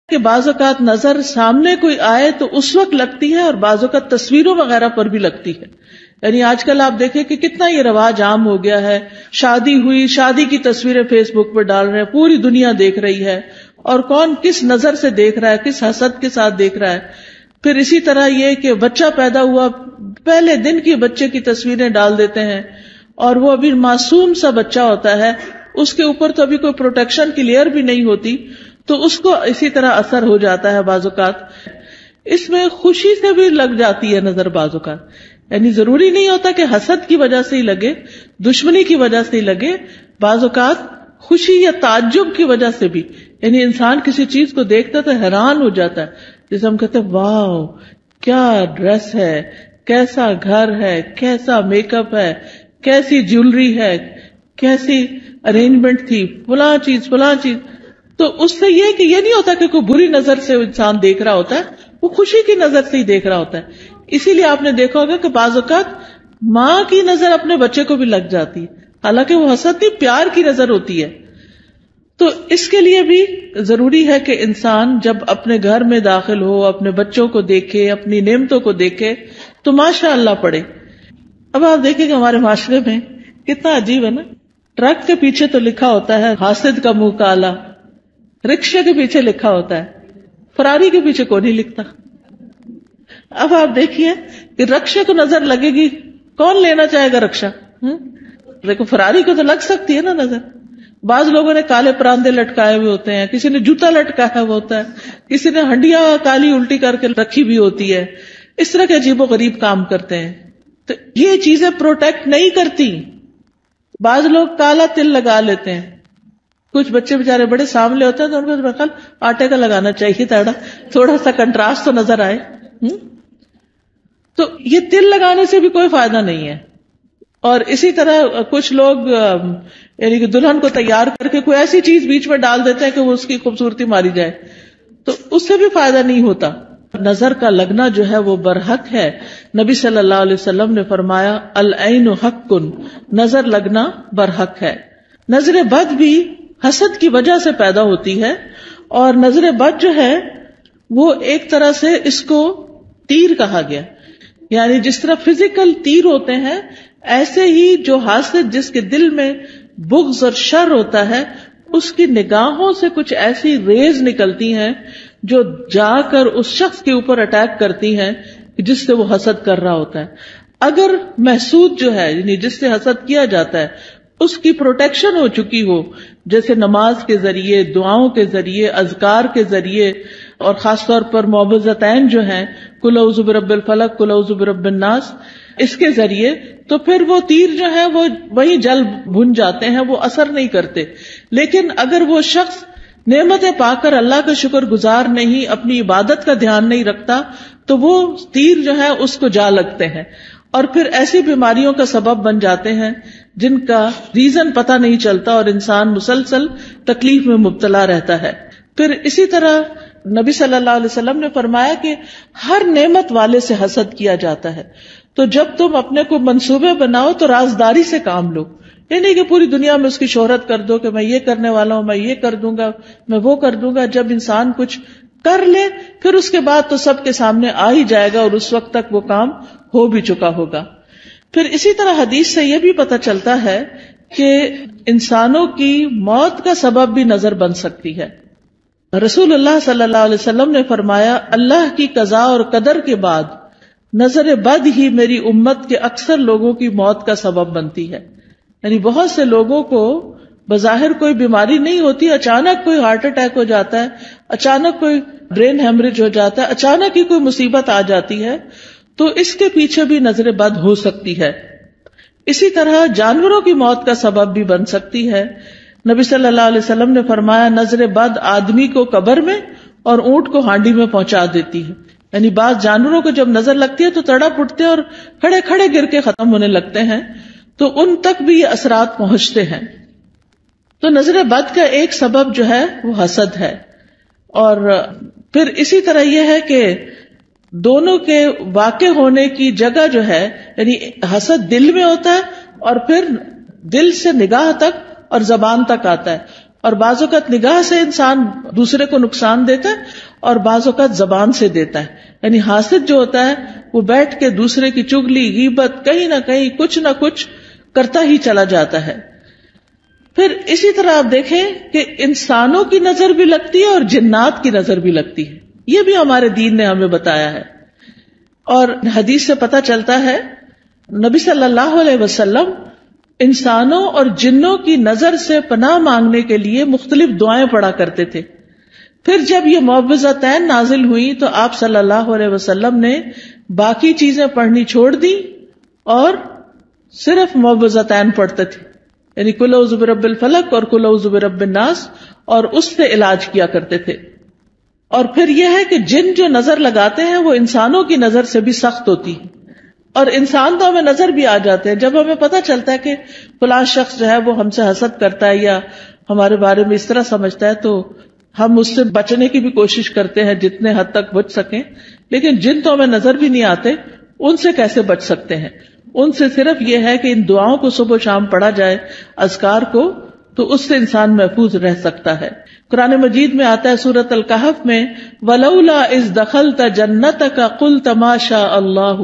کہ بعض اوقات نظر سامنے کوئی آئے تو اس وقت لگتی ہے اور بعض اوقات تصویروں وغیرہ پر بھی لگتی ہے. یعنی آج کل آپ دیکھیں کہ کتنا یہ رواج عام ہو گیا ہے، شادی ہوئی، شادی کی تصویریں فیس بک پہ ڈال رہے ہیں، پوری دنیا دیکھ رہی ہے، اور کون کس نظر سے دیکھ رہا ہے، کس حسد کے ساتھ دیکھ رہا ہے. پھر اسی طرح یہ کہ بچہ پیدا ہوا، پہلے دن کی بچے کی تصویریں ڈال دیتے ہیں، اور وہ ابھی معصوم سا بچہ ہوتا ہے، اس کے اوپر تو ابھی کوئی پروٹیکشن کی لیئر بھی نہیں ہوتی، تو اس کو اسی طرح اثر ہو جاتا ہے. بعض اوقات اس میں خوشی سے بھی لگ جاتی ہے نظر، بعض اوقات یعنی ضروری نہیں ہوتا کہ حسد کی وجہ سے ہی لگے، دشمنی کی وجہ سے ہی لگے، بعض اوقات خوشی یا تعجب کی وجہ سے بھی. یعنی انسان کسی چیز کو دیکھتا تو حیران ہو جاتا ہے، جیسے ہم کہتے ہیں واو کیا ڈریس ہے، کیسا گھر ہے، کیسا میک اپ ہے، کیسی جیولری ہے، کیسی ارینجمنٹ تھی، فلاں چیز. تو اس سے یہ کہ یہ نہیں ہوتا کہ کوئی بری نظر سے انسان دیکھ رہا ہوتا ہے، وہ خوشی کی نظر سے ہی دیکھ رہا ہوتا ہے. اسی لیے آپ نے دیکھا ہوگا کہ بعض اوقات ماں کی نظر اپنے بچے کو بھی لگ جاتی ہے، حالانکہ وہ حسد نہیں، پیار کی نظر ہوتی ہے. تو اس کے لیے بھی ضروری ہے کہ انسان جب اپنے گھر میں داخل ہو، اپنے بچوں کو دیکھے، اپنی نعمتوں کو دیکھے تو ماشاء اللہ پڑھے. اب آپ دیکھیں کہ ہمارے معاشرے میں کتنا عجیب ہے نا، ٹرک کے پیچھے تو لکھا ہوتا ہے حاسد کا منہ کالا، رکشے کے پیچھے لکھا ہوتا ہے، فراری کے پیچھے کوئی نہیں لکھتا. اب آپ دیکھیے کہ رکشے کو نظر لگے گی، کون لینا چاہے گا رکشا؟ لیکن فراری کو تو لگ سکتی ہے نا نظر. بعض لوگوں نے کالے پراندے لٹکائے ہوئے ہوتے ہیں، کسی نے جوتا لٹکایا ہوا ہوتا ہے، کسی نے ہنڈیا کالی الٹی کر کے رکھی بھی ہوتی ہے. اس طرح کے عجیب و غریب کام کرتے ہیں. تو یہ چیزیں پروٹیکٹ نہیں کرتی. بعض لوگ کالا تل لگا لیتے ہیں، کچھ بچے بےچارے بڑے سامنے ہوتے ہیں تو ان کو خیال آٹے کا لگانا چاہیے تھوڑا سا کنٹراسٹ تو نظر آئے. تو یہ تل لگانے سے بھی کوئی فائدہ نہیں ہے. اور اسی طرح کچھ لوگ یعنی کہ دلہن کو تیار کر کے کوئی ایسی چیز بیچ میں ڈال دیتے ہیں کہ وہ اس کی خوبصورتی ماری جائے، تو اس سے بھی فائدہ نہیں ہوتا. نظر کا لگنا جو ہے وہ برحق ہے. نبی صلی اللہ علیہ وسلم نے فرمایا العین حق، نظر لگنا برحق ہے. نظر بد بھی حسد کی وجہ سے پیدا ہوتی ہے، اور نظر بد جو ہے وہ ایک طرح سے اس کو تیر کہا گیا. یعنی جس طرح فزیکل تیر ہوتے ہیں، ایسے ہی جو حاسد جس کے دل میں بغض اور شر ہوتا ہے، اس کی نگاہوں سے کچھ ایسی ریز نکلتی ہیں جو جا کر اس شخص کے اوپر اٹیک کرتی ہیں جس سے وہ حسد کر رہا ہوتا ہے. اگر محسود جو ہے یعنی جس سے حسد کیا جاتا ہے اس کی پروٹیکشن ہو چکی ہو، جیسے نماز کے ذریعے، دعاؤں کے ذریعے، اذکار کے ذریعے، اور خاص طور پر معوذتین جو ہیں قل اعوذ برب الفلق، قل اعوذ برب الناس، اس کے ذریعے، تو پھر وہ تیر جو ہے وہ وہی جل بھن جاتے ہیں، وہ اثر نہیں کرتے. لیکن اگر وہ شخص نعمتیں پا کر اللہ کا شکر گزار نہیں، اپنی عبادت کا دھیان نہیں رکھتا، تو وہ تیر جو ہے اس کو جا لگتے ہیں، اور پھر ایسی بیماریوں کا سبب بن جاتے ہیں جن کا ریزن پتہ نہیں چلتا، اور انسان مسلسل تکلیف میں مبتلا رہتا ہے. پھر اسی طرح نبی صلی اللہ علیہ وسلم نے فرمایا کہ ہر نعمت والے سے حسد کیا جاتا ہے. تو جب تم اپنے کو منصوبے بناؤ تو رازداری سے کام لو. یہ نہیں کہ پوری دنیا میں اس کی شہرت کر دو کہ میں یہ کرنے والا ہوں، میں یہ کر دوں گا، میں وہ کر دوں گا. جب انسان کچھ کر لے پھر اس کے بعد تو سب کے سامنے آ ہی جائے گا، اور اس وقت تک وہ کام ہو بھی چکا ہوگا. پھر اسی طرح حدیث سے یہ بھی پتہ چلتا ہے کہ انسانوں کی موت کا سبب بھی نظر بن سکتی ہے. رسول اللہ صلی اللہ علیہ وسلم نے فرمایا اللہ کی قضاء اور قدر کے بعد نظر بد ہی میری امت کے اکثر لوگوں کی موت کا سبب بنتی ہے. یعنی بہت سے لوگوں کو بظاہر کوئی بیماری نہیں ہوتی، اچانک کوئی ہارٹ اٹیک ہو جاتا ہے، اچانک کوئی برین ہیمریج ہو جاتا ہے، اچانک ہی کوئی مصیبت آ جاتی ہے، تو اس کے پیچھے بھی نظر بد ہو سکتی ہے. اسی طرح جانوروں کی موت کا سبب بھی بن سکتی ہے. نبی صلی اللہ علیہ وسلم نے فرمایا نظر بد آدمی کو قبر میں اور اونٹ کو ہانڈی میں پہنچا دیتی ہے. یعنی بعض جانوروں کو جب نظر لگتی ہے تو تڑپ اٹھتے اور کھڑے کھڑے گر کے ختم ہونے لگتے ہیں، تو ان تک بھی یہ اثرات پہنچتے ہیں. تو نظر بد کا ایک سبب جو ہے وہ حسد ہے. اور پھر اسی طرح یہ ہے کہ دونوں کے واقع ہونے کی جگہ جو ہے، یعنی حسد دل میں ہوتا ہے اور پھر دل سے نگاہ تک اور زبان تک آتا ہے. اور بعض اوقات نگاہ سے انسان دوسرے کو نقصان دیتا ہے اور بعض اوقات زبان سے دیتا ہے. یعنی حاسد جو ہوتا ہے وہ بیٹھ کے دوسرے کی چغلی غیبت کہیں نہ کہیں کچھ نہ کچھ کرتا ہی چلا جاتا ہے. پھر اسی طرح آپ دیکھیں کہ انسانوں کی نظر بھی لگتی ہے اور جنات کی نظر بھی لگتی ہے. یہ بھی ہمارے دین نے ہمیں بتایا ہے. اور حدیث سے پتہ چلتا ہے نبی صلی اللہ علیہ وسلم انسانوں اور جنوں کی نظر سے پناہ مانگنے کے لیے مختلف دعائیں پڑھا کرتے تھے. پھر جب یہ معوذتین نازل ہوئی تو آپ صلی اللہ علیہ وسلم نے باقی چیزیں پڑھنی چھوڑ دی اور صرف معوذتین پڑھتے تھے. یعنی قل اعوذ برب الفلق اور قل اعوذ برب الناس، اور اس سے علاج کیا کرتے تھے. اور پھر یہ ہے کہ جن جو نظر لگاتے ہیں وہ انسانوں کی نظر سے بھی سخت ہوتی ہے. اور انسان تو ہمیں نظر بھی آ جاتے ہیں جب ہمیں پتہ چلتا ہے کہ فلاں شخص جو ہے وہ ہم سے حسد کرتا ہے یا ہمارے بارے میں اس طرح سمجھتا ہے، تو ہم اس سے بچنے کی بھی کوشش کرتے ہیں جتنے حد تک بچ سکیں. لیکن جن تو ہمیں نظر بھی نہیں آتے، ان سے کیسے بچ سکتے ہیں؟ ان سے صرف یہ ہے کہ ان دعاؤں کو صبح و شام پڑھا جائے، اذکار کو، تو اس سے انسان محفوظ رہ سکتا ہے. قرآن مجید میں آتا ہے سورۃ الکہف میں وَلَوْلَا إِذْ دَخَلْتَ جَنَّتَكَ قُلْتَ مَا شَاءَ اللَّهُ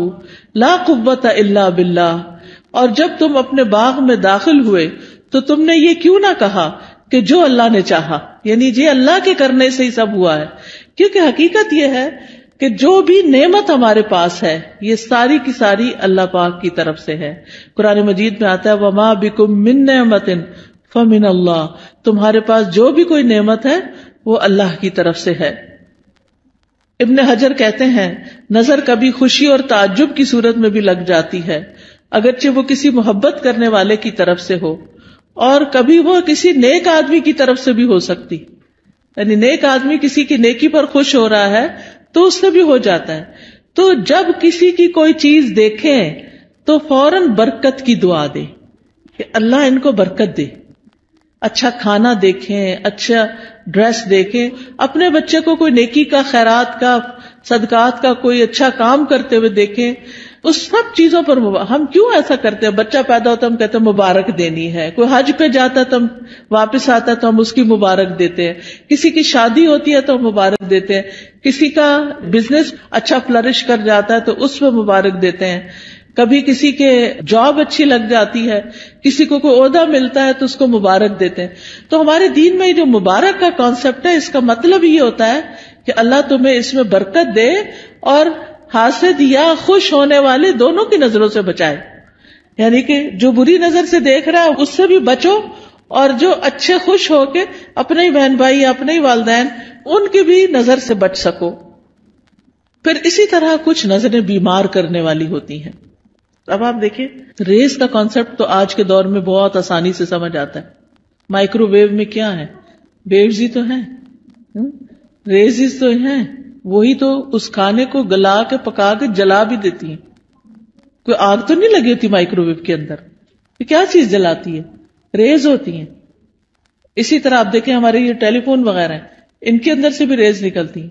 لَا قُوَّةَ إِلَّا بِاللَّهِ، اور جب تم اپنے باغ میں داخل ہوئے تو تم نے یہ کیوں نہ کہا کہ جو اللہ نے چاہا، یعنی یہ اللہ کے کرنے سے ہی سب ہوا ہے. کیونکہ حقیقت یہ ہے کہ جو بھی نعمت ہمارے پاس ہے یہ ساری کی ساری اللہ پاک کی طرف سے ہے. قرآن مجید میں آتا ہے وَمَا بِكُم مِّن نِّعْمَةٍ فَمِنَ اللَّهِ، تمہارے پاس جو بھی کوئی نعمت ہے وہ اللہ کی طرف سے ہے. ابن حجر کہتے ہیں نظر کبھی خوشی اور تعجب کی صورت میں بھی لگ جاتی ہے، اگرچہ وہ کسی محبت کرنے والے کی طرف سے ہو، اور کبھی وہ کسی نیک آدمی کی طرف سے بھی ہو سکتی. یعنی نیک آدمی کسی کی نیکی پر خوش ہو رہا ہے تو اس سے بھی ہو جاتا ہے. تو جب کسی کی کوئی چیز دیکھیں تو فوراً برکت کی دعا دے کہ اللہ ان کو برکت دے. اچھا کھانا دیکھیں، اچھا ڈریس دیکھیں، اپنے بچے کو کوئی نیکی کا، خیرات کا، صدقات کا کوئی اچھا کام کرتے ہوئے دیکھیں. اس سب چیزوں پر ہم کیوں ایسا کرتے ہیں؟ بچہ پیدا ہوتا ہے ہم کہتے ہیں مبارک دینی ہے، کوئی حج پہ جاتا ہے تو ہم واپس آتا ہے تو ہم اس کی مبارک دیتے ہیں، کسی کی شادی ہوتی ہے تو ہم مبارک دیتے ہیں، کسی کا بزنس اچھا فلرش کر جاتا ہے تو اس پہ مبارک دیتے ہیں، کبھی کسی کے جاب اچھی لگ جاتی ہے، کسی کو کوئی عہدہ ملتا ہے تو اس کو مبارک دیتے ہیں. تو ہمارے دین میں جو مبارک کا کانسیپٹ ہے اس کا مطلب یہ ہوتا ہے کہ اللہ تمہیں اس میں برکت دے اور حاسد یا خوش ہونے والے دونوں کی نظروں سے بچائے. یعنی کہ جو بری نظر سے دیکھ رہا ہے اس سے بھی بچو، اور جو اچھے خوش ہو کے اپنے ہی بہن بھائی، اپنے ہی والدین، ان کی بھی نظر سے بچ سکو. پھر اسی طرح کچھ نظریں بیمار کرنے والی ہوتی ہیں. اب آپ دیکھیں ریز کا کانسیپٹ تو آج کے دور میں بہت آسانی سے سمجھ آتا ہے. مائکرو ویو میں کیا ہے؟ ویوز ہی تو ہیں، ریزز تو ہیں، وہی تو اس کھانے کو گلا کے پکا کے جلا بھی دیتی ہیں. کوئی آگ تو نہیں لگی ہوتی مائکرو ویو کے اندر، یہ کیا چیز جلاتی ہے؟ ریز ہوتی ہیں. اسی طرح آپ دیکھیں ہمارے یہ ٹیلی فون وغیرہ ہیں، ان کے اندر سے بھی ریز نکلتی ہیں.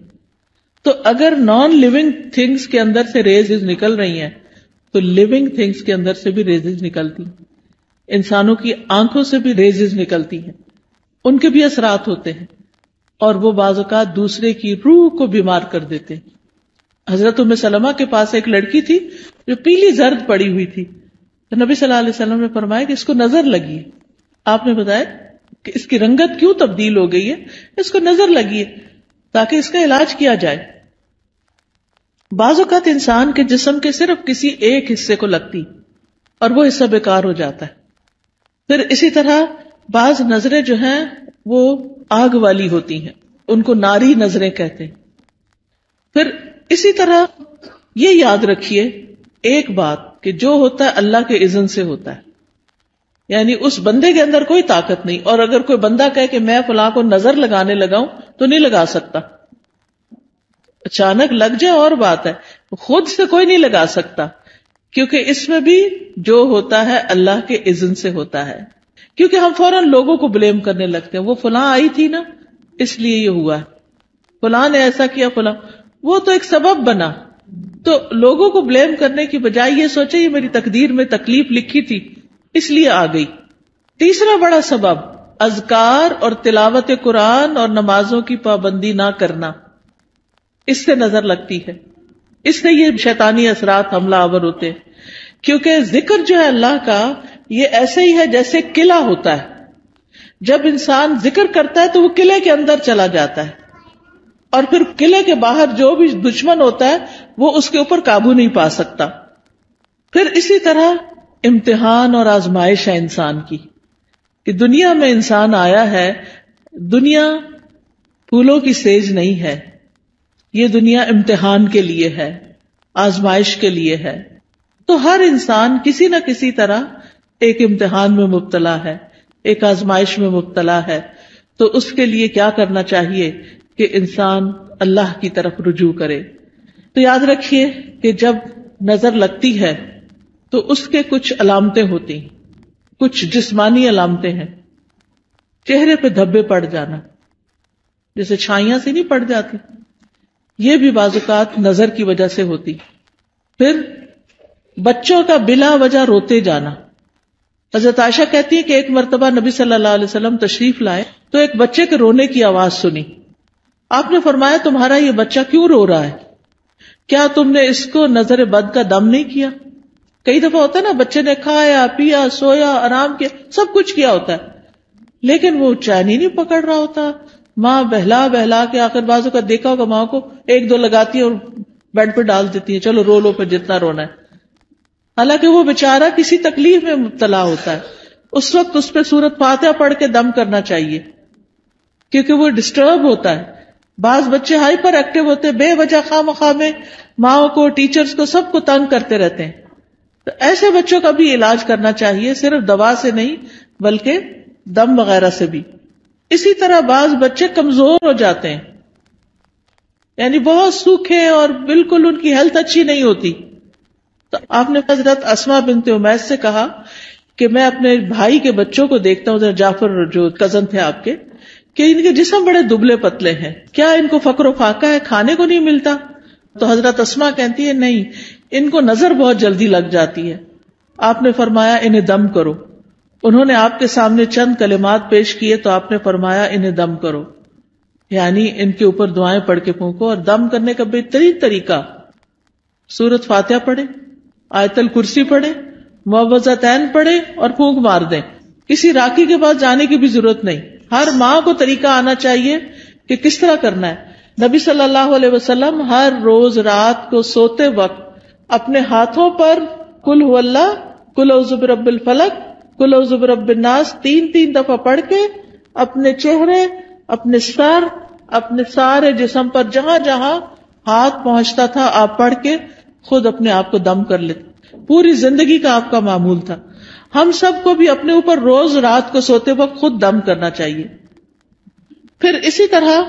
تو اگر نان لیونگ تھنگس کے اندر سے ریز نکل رہی ہیں تو لیونگ تھنگس کے اندر سے بھی ریزز نکلتی ہیں. انسانوں کی آنکھوں سے بھی ریزز نکلتی ہیں، ان کے بھی اثرات ہوتے ہیں، اور وہ بعض اوقات دوسرے کی روح کو بیمار کر دیتے ہیں. حضرت ام سلمہ کے پاس ایک لڑکی تھی جو پیلی زرد پڑی ہوئی تھی، تو نبی صلی اللہ علیہ وسلم نے فرمایا کہ اس کو نظر لگی ہے. آپ نے بتایا کہ اس کی رنگت کیوں تبدیل ہو گئی ہے؟ اس کو نظر لگی ہے تاکہ اس کا علاج کیا جائے. بعض اوقات انسان کے جسم کے صرف کسی ایک حصے کو لگتی اور وہ حصہ بیکار ہو جاتا ہے. پھر اسی طرح بعض نظریں جو ہیں وہ آگ والی ہوتی ہیں، ان کو ناری نظریں کہتے ہیں. پھر اسی طرح یہ یاد رکھیے ایک بات کہ جو ہوتا ہے اللہ کے اذن سے ہوتا ہے، یعنی اس بندے کے اندر کوئی طاقت نہیں. اور اگر کوئی بندہ کہے کہ میں فلاں کو نظر لگانے لگاؤں تو نہیں لگا سکتا. اچانک لگ جائے اور بات ہے، خود سے کوئی نہیں لگا سکتا، کیونکہ اس میں بھی جو ہوتا ہے اللہ کے اذن سے ہوتا ہے. کیونکہ ہم فوراً لوگوں کو بلیم کرنے لگتے ہیں، وہ فلاں آئی تھی نا اس لیے یہ ہوا ہے، فلاں نے ایسا کیا، فلاں، وہ تو ایک سبب بنا. تو لوگوں کو بلیم کرنے کی بجائے یہ سوچے یہ میری تقدیر میں تکلیف لکھی تھی اس لیے آ گئی. تیسرا بڑا سبب اذکار اور تلاوت قرآن اور نمازوں کی پابندی نہ کرنا، اس سے نظر لگتی ہے، اس سے یہ شیطانی اثرات حملہ آور ہوتے ہیں. کیونکہ ذکر جو ہے اللہ کا یہ ایسے ہی ہے جیسے قلعہ ہوتا ہے. جب انسان ذکر کرتا ہے تو وہ قلعے کے اندر چلا جاتا ہے، اور پھر قلعے کے باہر جو بھی دشمن ہوتا ہے وہ اس کے اوپر قابو نہیں پا سکتا. پھر اسی طرح امتحان اور آزمائش ہے انسان کی، کہ دنیا میں انسان آیا ہے، دنیا پھولوں کی سیج نہیں ہے، یہ دنیا امتحان کے لیے ہے، آزمائش کے لیے ہے. تو ہر انسان کسی نہ کسی طرح ایک امتحان میں مبتلا ہے، ایک آزمائش میں مبتلا ہے. تو اس کے لیے کیا کرنا چاہیے کہ انسان اللہ کی طرف رجوع کرے. تو یاد رکھیے کہ جب نظر لگتی ہے تو اس کے کچھ علامتیں ہوتی ہیں، کچھ جسمانی علامتیں ہیں. چہرے پہ دھبے پڑ جانا، جیسے چھائیاں سے نہیں پڑ جاتی، یہ بھی بعض اوقات نظر کی وجہ سے ہوتی. پھر بچوں کا بلا وجہ روتے جانا. حضرت عائشہ کہتی ہے کہ ایک مرتبہ نبی صلی اللہ علیہ وسلم تشریف لائے تو ایک بچے کے رونے کی آواز سنی. آپ نے فرمایا تمہارا یہ بچہ کیوں رو رہا ہے؟ کیا تم نے اس کو نظر بد کا دم نہیں کیا؟ کئی دفعہ ہوتا ہے نا، بچے نے کھایا پیا سویا آرام کیا سب کچھ کیا ہوتا ہے لیکن وہ چین ہی نہیں پکڑ رہا ہوتا. ماں بہلا بہلا کے آخر بازو کا دیکھا ہوگا ماں کو ایک دو لگاتی ہے اور بیڈ پہ ڈال دیتی ہے، چلو رو لو پھر جتنا رونا ہے. حالانکہ وہ بیچارہ کسی تکلیف میں مبتلا ہوتا ہے، اس وقت اس پہ سورۃ فاتحہ پڑھ کے دم کرنا چاہیے کیونکہ وہ ڈسٹرب ہوتا ہے. بعض بچے ہائپر ایکٹیو ہوتے ہیں، بے وجہ خواہ مخواہ میں ماں کو ٹیچرز کو سب کو تنگ کرتے رہتے ہیں. تو ایسے بچوں کا بھی علاج کرنا چاہیے، صرف دوا سے نہیں بلکہ دم وغیرہ سے بھی. اسی طرح بعض بچے کمزور ہو جاتے ہیں، یعنی بہت سوکھے اور بالکل ان کی ہیلتھ اچھی نہیں ہوتی. تو آپ نے حضرت اسماء بنت امیس سے کہا کہ میں اپنے بھائی کے بچوں کو دیکھتا ہوں، جعفر جو کزن تھے آپ کے، کہ ان کے جسم بڑے دبلے پتلے ہیں، کیا ان کو فقر و فاقہ ہے، کھانے کو نہیں ملتا؟ تو حضرت اسماء کہتی ہے نہیں، ان کو نظر بہت جلدی لگ جاتی ہے. آپ نے فرمایا انہیں دم کرو. انہوں نے آپ کے سامنے چند کلمات پیش کیے تو آپ نے فرمایا انہیں دم کرو، یعنی ان کے اوپر دعائیں پڑھ کے پھونکو. اور دم کرنے کا بہترین طریقہ سورۃ فاتحہ پڑھے، آیت الکرسی پڑھے، معوذتین پڑھے اور پھونک مار دیں. کسی راکی کے پاس جانے کی بھی ضرورت نہیں. ہر ماں کو طریقہ آنا چاہیے کہ کس طرح کرنا ہے. نبی صلی اللہ علیہ وسلم ہر روز رات کو سوتے وقت اپنے ہاتھوں پر قل هو اللہ، قل اعوذ برب الفلق، قل اعوذ برب الناس 3 دفعہ پڑھ کے اپنے چہرے، اپنے سر، اپنے سارے جسم پر جہاں جہاں ہاتھ پہنچتا تھا آپ پڑھ کے خود اپنے آپ کو دم کر لیتے. پوری زندگی کا آپ کا معمول تھا. ہم سب کو بھی اپنے اوپر روز رات کو سوتے وقت خود دم کرنا چاہیے. پھر اسی طرح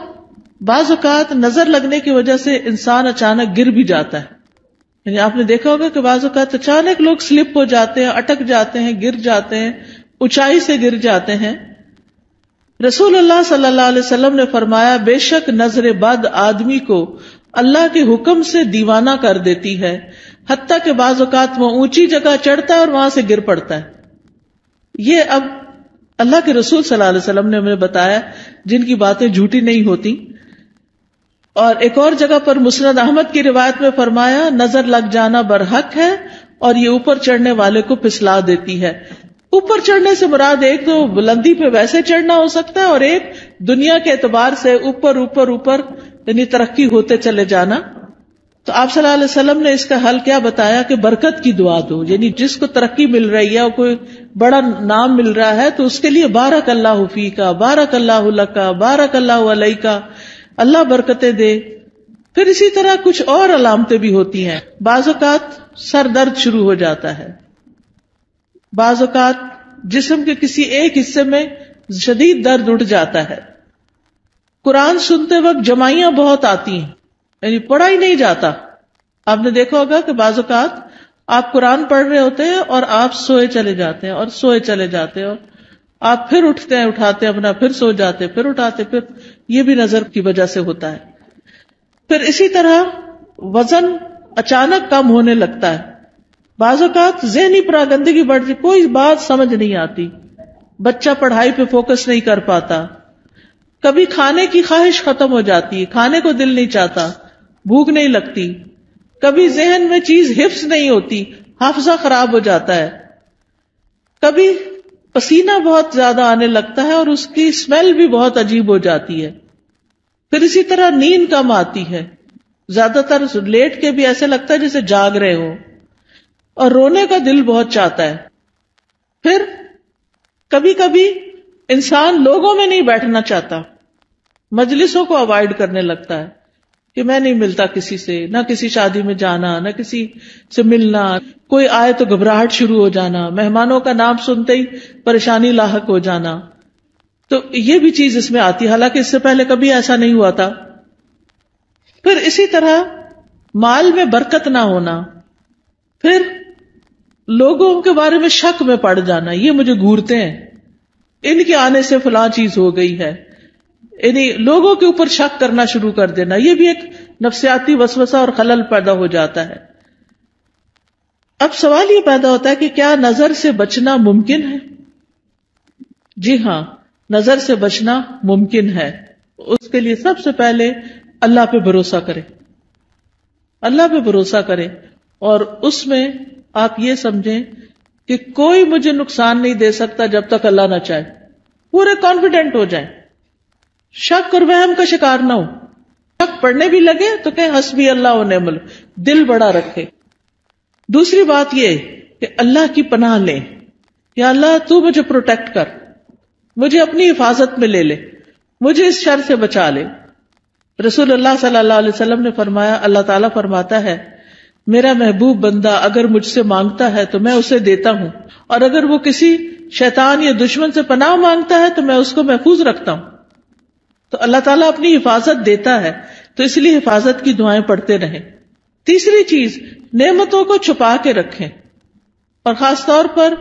بعض اوقات نظر لگنے کی وجہ سے انسان اچانک گر بھی جاتا ہے. یعنی آپ نے دیکھا ہوگا کہ بعض اوقات اچانک لوگ سلپ ہو جاتے ہیں، اٹک جاتے ہیں، گر جاتے ہیں، اونچائی سے گر جاتے ہیں. رسول اللہ صلی اللہ علیہ وسلم نے فرمایا بے شک نظر بد آدمی کو اللہ کے حکم سے دیوانہ کر دیتی ہے، حتیٰ کہ بعض اوقات وہ اونچی جگہ چڑھتا ہے اور وہاں سے گر پڑتا ہے. یہ اب اللہ کے رسول صلی اللہ علیہ وسلم نے ہمیں بتایا جن کی باتیں جھوٹی نہیں ہوتی. اور ایک اور جگہ پر مسند احمد کی روایت میں فرمایا نظر لگ جانا برحق ہے اور یہ اوپر چڑھنے والے کو پھسلا دیتی ہے. اوپر چڑھنے سے مراد ایک تو بلندی پہ ویسے چڑھنا ہو سکتا ہے اور ایک دنیا کے اعتبار سے اوپر اوپر اوپر یعنی ترقی ہوتے چلے جانا. تو آپ صلی اللہ علیہ وسلم نے اس کا حل کیا بتایا کہ برکت کی دعا دو. یعنی جس کو ترقی مل رہی ہے اور کوئی بڑا نام مل رہا ہے تو اس کے لیے بارک اللہ فیکا، بارک اللہ لکا، بارک اللہ علیکا، اللہ برکتیں دے. پھر اسی طرح کچھ اور علامتیں بھی ہوتی ہیں. بعض اوقات سر درد شروع ہو جاتا ہے، بعض اوقات جسم کے کسی ایک حصے میں شدید درد اٹھ جاتا ہے. قرآن سنتے وقت جمائیاں بہت آتی ہیں، یعنی پڑھا ہی نہیں جاتا. آپ نے دیکھا ہوگا کہ بعض اوقات آپ قرآن پڑھ رہے ہوتے ہیں اور آپ سوئے چلے جاتے ہیں اور سوئے چلے جاتے ہیں اور آپ پھر اٹھتے ہیں، اٹھاتے اپنا، پھر سو جاتے، پھر اٹھاتے، پھر یہ بھی نظر کی وجہ سے ہوتا ہے. پھر اسی طرح وزن اچانک کم ہونے لگتا ہے. بعض اوقات ذہنی پراگندگی بڑھتی، کوئی بات سمجھ نہیں آتی، بچہ پڑھائی پہ فوکس نہیں کر پاتا، کبھی کھانے کی خواہش ختم ہو جاتی ہے، کھانے کو دل نہیں چاہتا، بھوک نہیں لگتی، کبھی ذہن میں چیز حفظ نہیں ہوتی، حافظہ خراب ہو جاتا ہے، کبھی پسینہ بہت زیادہ آنے لگتا ہے اور اس کی اسمیل بھی بہت عجیب ہو جاتی ہے، پھر اسی طرح نیند کم آتی ہے، زیادہ تر لیٹ کے بھی ایسے لگتا ہے جیسے جاگ رہے ہو، اور رونے کا دل بہت چاہتا ہے، پھر کبھی کبھی انسان لوگوں میں نہیں بیٹھنا چاہتا، مجلسوں کو اوائڈ کرنے لگتا ہے کہ میں نہیں ملتا کسی سے، نہ کسی شادی میں جانا، نہ کسی سے ملنا، کوئی آئے تو گھبراہٹ شروع ہو جانا، مہمانوں کا نام سنتے ہی پریشانی لاحق ہو جانا، تو یہ بھی چیز اس میں آتی ہے، حالانکہ اس سے پہلے کبھی ایسا نہیں ہوا تھا۔ پھر اسی طرح مال میں برکت نہ ہونا، پھر لوگوں کے بارے میں شک میں پڑ جانا، یہ مجھے گھورتے ہیں، ان کے آنے سے فلاں چیز ہو گئی ہے، یعنی لوگوں کے اوپر شک کرنا شروع کر دینا، یہ بھی ایک نفسیاتی وسوسہ اور خلل پیدا ہو جاتا ہے۔ اب سوال یہ پیدا ہوتا ہے کہ کیا نظر سے بچنا ممکن ہے؟ جی ہاں، نظر سے بچنا ممکن ہے۔ اس کے لیے سب سے پہلے اللہ پہ بھروسہ کرے، اللہ پہ بھروسہ کرے، اور اس میں آپ یہ سمجھیں کہ کوئی مجھے نقصان نہیں دے سکتا جب تک اللہ نہ چاہے، پورے کانفیڈنٹ ہو جائیں، شک اور وہم کا شکار نہ ہو، شک پڑنے بھی لگے تو کہیں حسبی اللہ و نعم الوکیل، دل بڑا رکھے۔ دوسری بات یہ کہ اللہ کی پناہ لیں، یا اللہ تو مجھے پروٹیکٹ کر، مجھے اپنی حفاظت میں لے لے، مجھے اس شر سے بچا لے۔ رسول اللہ صلی اللہ علیہ وسلم نے فرمایا، اللہ تعالیٰ فرماتا ہے میرا محبوب بندہ اگر مجھ سے مانگتا ہے تو میں اسے دیتا ہوں، اور اگر وہ کسی شیطان یا دشمن سے پناہ مانگتا ہے تو میں اس کو محفوظ رکھتا ہوں۔ تو اللہ تعالیٰ اپنی حفاظت دیتا ہے، تو اس لیے حفاظت کی دعائیں پڑھتے رہیں۔ تیسری چیز، نعمتوں کو چھپا کے رکھیں، اور خاص طور پر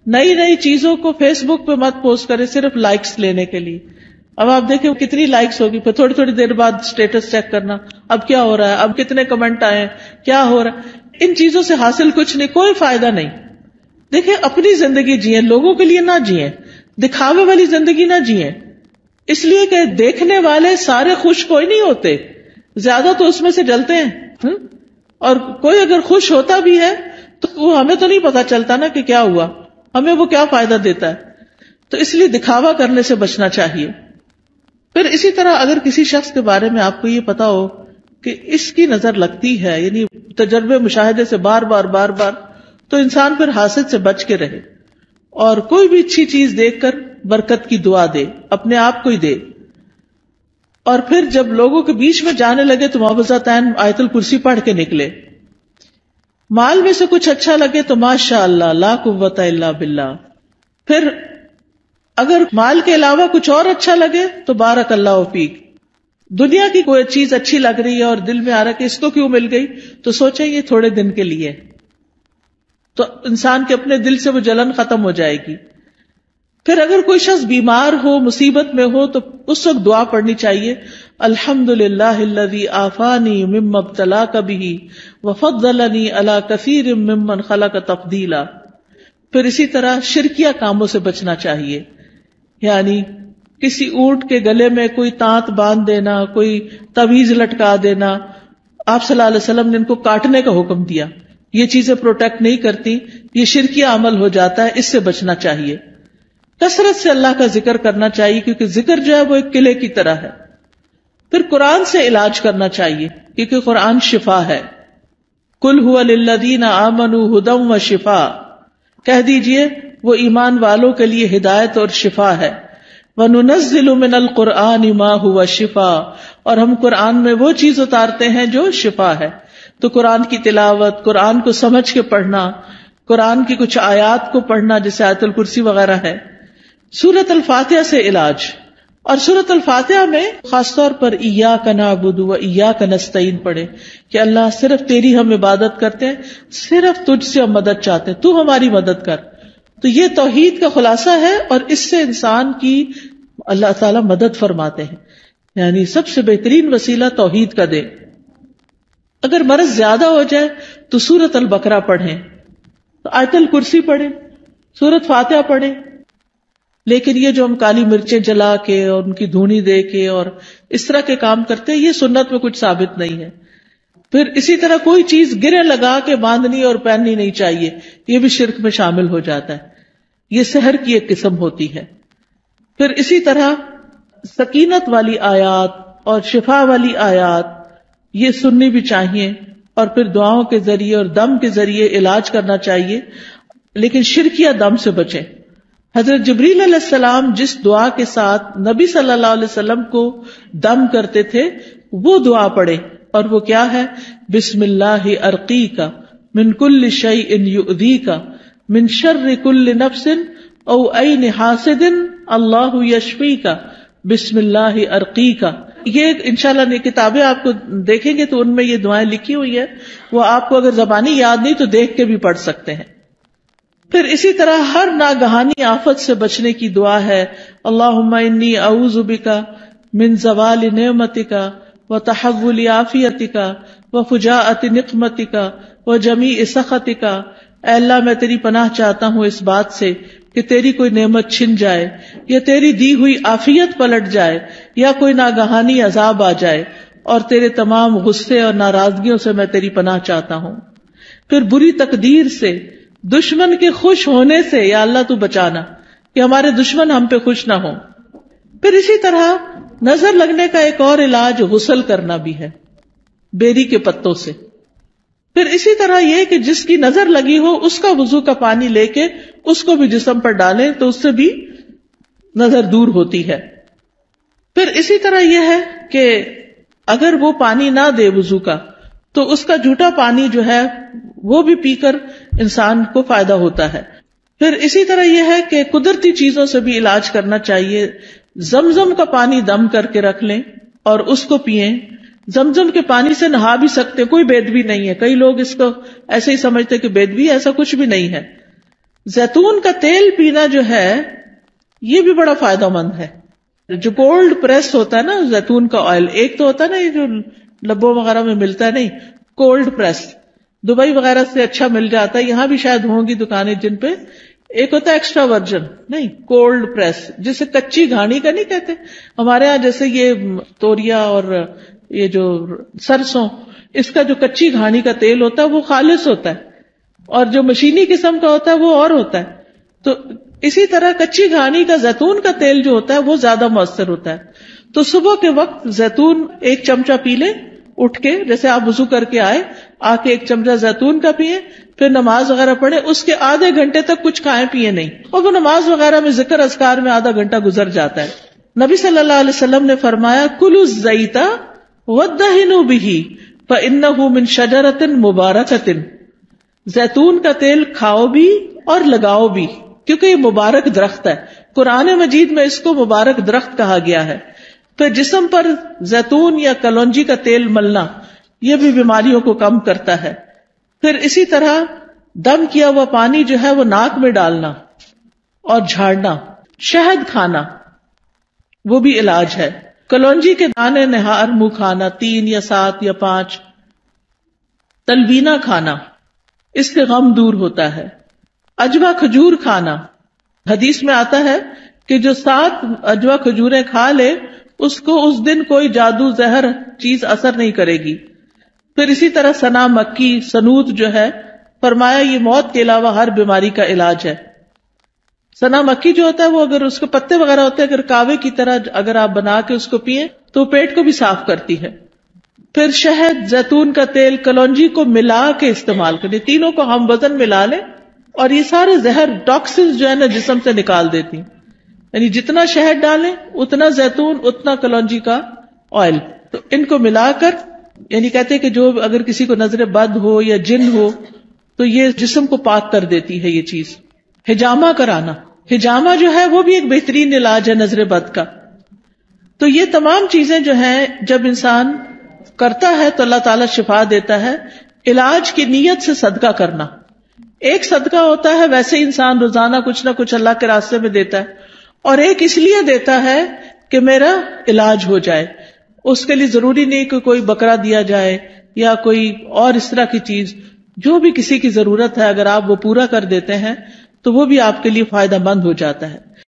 نئی نئی چیزوں کو فیس بک پہ مت پوسٹ کریں صرف لائکس لینے کے لیے۔ اب آپ دیکھیں کتنی لائکس ہوگی، پھر تھوڑی تھوڑی دیر بعد اسٹیٹس چیک کرنا، اب کیا ہو رہا ہے، اب کتنے کمنٹ آئے ہیں، کیا ہو رہا ہے۔ ان چیزوں سے حاصل کچھ نہیں، کوئی فائدہ نہیں۔ دیکھیں اپنی زندگی جئیں، لوگوں کے لیے نہ جئیں، دکھاوے والی زندگی نہ جئیں، اس لیے کہ دیکھنے والے سارے خوش کوئی نہیں ہوتے، زیادہ تو اس میں سے جلتے ہیں، اور کوئی اگر خوش ہوتا بھی ہے تو وہ ہمیں تو نہیں پتا چلتا نا کہ کیا ہوا، ہمیں وہ کیا فائدہ دیتا ہے، تو اس لیے دکھاوا کرنے سے بچنا چاہیے۔ پھر اسی طرح اگر کسی شخص کے بارے میں آپ کو یہ پتا ہو کہ اس کی نظر لگتی ہے، یعنی تجربے مشاہدے سے بار بار تو انسان پھر حاسد سے بچ کے رہے، اور کوئی بھی اچھی چیز دیکھ کر برکت کی دعا دے، اپنے آپ کو ہی دے۔ اور پھر جب لوگوں کے بیچ میں جانے لگے تو معوذتین آیت الکرسی پڑھ کے نکلے۔ مال میں سے کچھ اچھا لگے تو ماشاء اللہ لا قوت الا باللہ۔ پھر اگر مال کے علاوہ کچھ اور اچھا لگے تو بارک اللہ فیک۔ دنیا کی کوئی چیز اچھی لگ رہی ہے اور دل میں آ رہا ہے کہ اس کو کیوں مل گئی، تو سوچیں یہ تھوڑے دن کے لیے، تو انسان کے اپنے دل سے وہ جلن ختم ہو جائے گی۔ پھر اگر کوئی شخص بیمار ہو، مصیبت میں ہو، تو اس وقت دعا پڑھنی چاہیے، الحمدللہ الذی عافانی مما ابتلاک بہ وفضلنی علی کثیر ممن خلق تفضیلا۔ پھر اسی طرح شرکیہ کاموں سے بچنا چاہیے، یعنی کسی اونٹ کے گلے میں کوئی تانت باندھ دینا، کوئی تعویذ لٹکا دینا، آپ صلی اللہ علیہ وسلم نے ان کو کاٹنے کا حکم دیا، یہ چیزیں پروٹیکٹ نہیں کرتی، یہ شرکیہ عمل ہو جاتا ہے، اس سے بچنا چاہیے۔ کثرت سے اللہ کا ذکر کرنا چاہیے، کیونکہ ذکر جو ہے وہ ایک قلعے کی طرح ہے۔ پھر قرآن سے علاج کرنا چاہیے، کیونکہ قرآن شفا ہے۔ قل ھو للذین آمنوا ھدی وشفاء، کہہ دیجئے وہ ایمان والوں کے لیے ہدایت اور شفا ہے۔ وَنُنَزِّلُ مِنَ الْقُرْآنِ مَا هُوَ شِفَاء، اور ہم قرآن میں وہ چیز اتارتے ہیں جو شفا ہے۔ تو قرآن کی تلاوت، قرآن کو سمجھ کے پڑھنا، قرآن کی کچھ آیات کو پڑھنا جیسے آیت الکرسی وغیرہ ہے۔ سورۃ الفاتحہ سے علاج، اور سورۃ الفاتحہ میں خاص طور پر ایاک نعبد و ایاک نستعین پڑھے کہ اللہ صرف تیری ہم عبادت کرتے ہیں، صرف تجھ سے ہم مدد چاہتے ہیں، تو ہماری مدد کر۔ تو یہ توحید کا خلاصہ ہے، اور اس سے انسان کی اللہ تعالیٰ مدد فرماتے ہیں، یعنی سب سے بہترین وسیلہ توحید کا دے۔ اگر مرض زیادہ ہو جائے تو سورۃ البقرہ پڑھیں، تو آیت الکرسی پڑھیں، سورۃ فاتحہ پڑھیں، لیکن یہ جو ہم کالی مرچیں جلا کے اور ان کی دھونی دے کے اور اس طرح کے کام کرتے ہیں، یہ سنت میں کچھ ثابت نہیں ہے. پھر اسی طرح کوئی چیز گرے لگا کے باندھنی اور پہننی نہیں چاہیے، یہ بھی شرک میں شامل ہو جاتا ہے. یہ سحر کی ایک قسم ہوتی ہے. پھر اسی طرح سکینت والی آیات اور شفا والی آیات یہ سننی بھی چاہیے، اور پھر دعاؤں کے ذریعے اور دم کے ذریعے علاج کرنا چاہیے، لیکن شرکیہ دم سے بچیں. حضرت جبریل علیہ السلام جس دعا کے ساتھ نبی صلی اللہ علیہ وسلم کو دم کرتے تھے وہ دعا پڑھے، اور وہ کیا ہے؟ بسم اللہ ارقیک من کل شیء یؤذیک من شر کل نفس او عین حاسد اللہ یشفیک بسم اللہ ارقیک. یہ انشاءاللہ کتابیں آپ کو دیکھیں گے تو ان میں یہ دعائیں لکھی ہوئی ہیں، وہ آپ کو اگر زبانی یاد نہیں تو دیکھ کے بھی پڑھ سکتے ہیں. پھر اسی طرح ہر ناگہانی آفت سے بچنے کی دعا ہے، اللہم انی اعوذ بک من زوال نعمتک وتحول عافیتک وفجاءۃ نقمتک وجمیع سخطک. اے اللہ میں تیری پناہ چاہتا ہوں اس بات سے کہ تیری کوئی نعمت چھن جائے، یا تیری دی ہوئی عافیت پلٹ جائے، یا کوئی ناگہانی عذاب آ جائے، اور تیرے تمام غصے اور ناراضگیوں سے میں تیری پناہ چاہتا ہوں. پھر بری تقدیر سے، دشمن کے خوش ہونے سے یا اللہ تو بچانا کہ ہمارے دشمن ہم پہ خوش نہ ہوں. پھر اسی طرح نظر لگنے کا ایک اور علاج غسل کرنا بھی ہے بیری کے پتوں سے. پھر اسی طرح یہ کہ جس کی نظر لگی ہو اس کا وضو کا پانی لے کے اس کو بھی جسم پر ڈالیں تو اس سے بھی نظر دور ہوتی ہے. پھر اسی طرح یہ ہے کہ اگر وہ پانی نہ دے وضو کا تو اس کا جھوٹا پانی جو ہے وہ بھی پی کر انسان کو فائدہ ہوتا ہے. پھر اسی طرح یہ ہے کہ قدرتی چیزوں سے بھی علاج کرنا چاہیے. زمزم کا پانی دم کر کے رکھ لیں اور اس کو پئیں. زمزم کے پانی سے نہا بھی سکتے، کوئی بیدبی نہیں ہے. کئی لوگ اس کو ایسے ہی سمجھتے کہ بیدبی، ایسا کچھ بھی نہیں ہے. زیتون کا تیل پینا جو ہے یہ بھی بڑا فائدہ مند ہے. جو کولڈ پریس ہوتا ہے نا زیتون کا آئل، ایک تو ہوتا ہے نا یہ جو لبوں وغیرہ میں ملتا ہے، نہیں، کولڈ پریس دبئی وغیرہ سے اچھا مل جاتا ہے، یہاں بھی شاید ہوں گی دکانیں جن پہ. ایک ہوتا ہے ایکسٹرا ورجن، نہیں، کولڈ پریس، جسے کچی گھانی کا نہیں کہتے ہمارے ہاں. جیسے یہ توریا اور یہ جو سرسوں، اس کا جو کچی گھانی کا تیل ہوتا ہے وہ خالص ہوتا ہے، اور جو مشینی قسم کا ہوتا ہے وہ اور ہوتا ہے. تو اسی طرح کچی گھانی کا زیتون کا تیل جو ہوتا ہے وہ زیادہ مؤثر ہوتا ہے. تو صبح کے وقت زیتون ایک چمچہ پی لیں اٹھ کے، جیسے آپ وضو کر کے آئے، آ کے ایک چمچہ زیتون کا پیئے، پھر نماز وغیرہ پڑھے. اس کے آدھے گھنٹے تک کچھ کھائیں پیئے نہیں، اور وہ نماز وغیرہ میں ذکر اذکار میں آدھا گھنٹہ گزر جاتا ہے. نبی صلی اللہ علیہ وسلم نے فرمایا کلوا الزیت وادہنوا بہ فانہ من شجرۃ مبارکۃ. زیتون کا تیل کھاؤ بھی اور لگاؤ بھی، کیونکہ یہ مبارک درخت ہے. قرآن مجید میں اس کو مبارک درخت کہا گیا ہے. پھر جسم پر زیتون یا کلونجی کا تیل ملنا یہ بھی بیماریوں کو کم کرتا ہے. پھر اسی طرح دم کیا ہوا پانی جو ہے وہ ناک میں ڈالنا اور جھاڑنا. شہد کھانا وہ بھی علاج ہے. کلونجی کے دانے نہار منہ کھانا 3 یا 7 یا 5. تلبینہ کھانا، اس سے غم دور ہوتا ہے. اجوا کھجور کھانا، حدیث میں آتا ہے کہ جو 7 اجوا کھجوریں کھا لے اس کو اس دن کوئی جادو زہر چیز اثر نہیں کرے گی. پھر اسی طرح سنا مکی، سنوت جو ہے، فرمایا یہ موت کے علاوہ ہر بیماری کا علاج ہے. سنا مکی جو ہوتا ہے وہ اگر اس کے پتے وغیرہ ہوتے ہیں، اگر کاوے کی طرح اگر آپ بنا کے اس کو پیئیں تو پیٹ کو بھی صاف کرتی ہے. پھر شہد، زیتون کا تیل، کلونجی کو ملا کے استعمال کریں، تینوں کو ہم وزن ملا لیں، اور یہ سارے زہر ٹاکسنز جو ہے نا جسم سے نکال دیتی. یعنی جتنا شہد ڈالیں اتنا زیتون، اتنا کلونجی کا آئل، تو ان کو ملا کر، یعنی کہتے ہیں کہ جو اگر کسی کو نظر بد ہو یا جن ہو تو یہ جسم کو پاک کر دیتی ہے یہ چیز. حجامہ کرانا، حجامہ جو ہے وہ بھی ایک بہترین علاج ہے نظر بد کا. تو یہ تمام چیزیں جو ہیں جب انسان کرتا ہے تو اللہ تعالیٰ شفا دیتا ہے. علاج کی نیت سے صدقہ کرنا، ایک صدقہ ہوتا ہے ویسے انسان روزانہ کچھ نہ کچھ اللہ کے راستے میں دیتا ہے، اور ایک اس لیے دیتا ہے کہ میرا علاج ہو جائے. اس کے لیے ضروری نہیں کہ کوئی بکرا دیا جائے یا کوئی اور اس طرح کی چیز. جو بھی کسی کی ضرورت ہے اگر آپ وہ پورا کر دیتے ہیں تو وہ بھی آپ کے لیے فائدہ مند ہو جاتا ہے.